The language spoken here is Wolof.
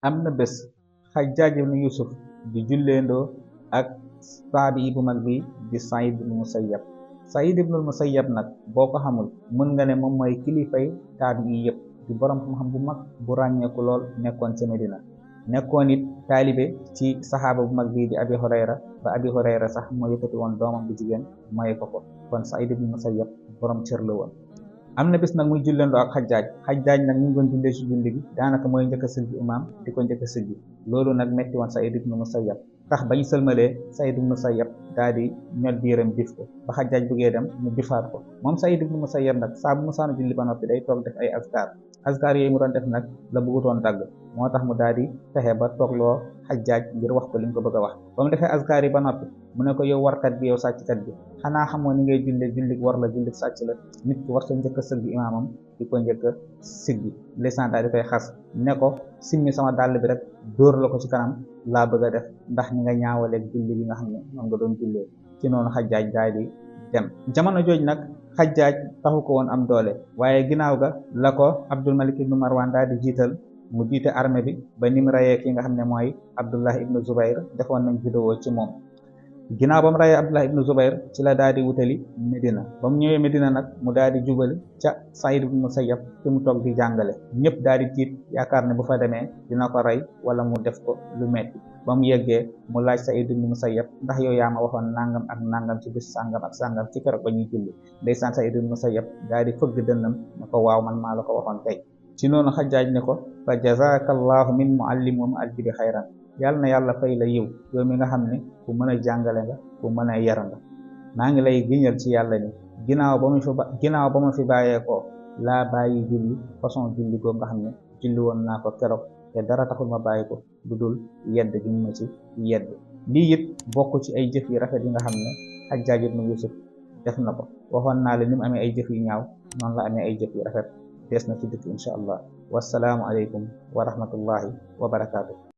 am na bés Xajjaaj ibnu Yusuf di julleendoo ak taabii bu mag bi di Saïd ibnu Musayyab. Saïd ibnul Musayyab nag boo ko xamul mën nga ne moom mooy kilifay taabii yi yëpp, di borom xam-xam bu mag bu ràññeeku lool nekkoon ca Medina. nekkoon it taalibe ci saxaaba bu mag bii di Abi Hurayra, ba Abi Hurayra sax moo yëkkati woon doomam bu jigéen maye ko ko. kon Saïd ibnu Musayyab borom cër la woon. am na bis nag muy julleendoo ak xajjaaj nag ñu ngi doon jullee ci julli gi daanaka mooy njëkk a siggi imaam di ko njëkk a siggi. loolu nag metti woon Saïd ibnu Musayyab, tax ba ñu sëlmalee Saïd ibnu Musayyab daal di ñol biiram bif ko, ba xajjaaj bëggee dem mu bifaat ko. moom Saïd ibnu Musayyab nag saa bu musaana julli ba noppi day toog def ay azkar yooyu mu doon def nag la bëggutoon dagg, moo tax mu daal di fexe ba toogloo xajjaaj ngir wax ko li mu ko bëgg a wax. ba mu defee azkar yi ba noppi mu ne ko yow warkat bi, yow sàcckat bi, xanaa xamoo ni ngay julle jullik war la jullik sàcc la. nit ki war sa njëkk a sëgg imaamam di ko njëkk a siggi. lisan daal di koy xas ne ko simmi sama dàll bi rek dóor la ko ci kanam laa bëgg a def, ndax ñi nga ñaawaleeg julli bi nga xam ne moom nga doon jullee. ci noonu xajjaaj daal di dem. jamono jooj nag xajjaaj taxu ko woon am doole, waaye ginnaaw ga la ko Abdul Malik ibnu Marwan daal di jiital mu jiite armée bi, ba ni mu rayee ki nga xam ne mooy Abdullah ibnu Zubayr. defoon nañ vidéo ci moom. ginnaaw ba mu rayee Abdullah ibnu Zubayr ci la daal di wutali Medina. ba mu ñëwee Medina nag mu daal di jubali ca Saïd ibnu Musayyab fi mu toog di jàngale. ñëpp daal di tiit yaakaar ne bu fa demee dina ko rey wala mu def ko lu metti. ba mu yeggee mu laaj Saïd ibnu Musayyab, ndax yow yaa ma waxoon nangam ak nangam ci bis sàngam ak sàngam ci keroog ba ñuy julli. ndeysaan Saïd ibnu Musayyab daal di fëgg dënnam ne ko waaw, man maa la ko waxoon tey. ci noonu xajjaaj ne ko fa jazakallahu min muallim wa muaddibi xayran, yàlla na yàlla fay la yiw yow mi nga xam ne ku mën a jàngale nga, ku mën a yar nga. maa ngi lay giñal ci yàlla ni ginnaaw ba ma fi bàyyeekoo laa bàyyi julli façon julli goo nga xam ne julli woon naa ko keroog, te dara taxul ma bàyyi ko lu dul yedd gi ñu ma ci yedd. lii it bokk ci ay jëf yi rafet yi nga xam ne Xajjaaj ibnu Yusuf def na ko. waxoon naa la ni mu amee ay jëf yu ñaaw noonu la amee ay jëf yu rafet. des na ci dëkk incha allah. wasalaamu aleykum wa rahmatullahi wa barakaatu.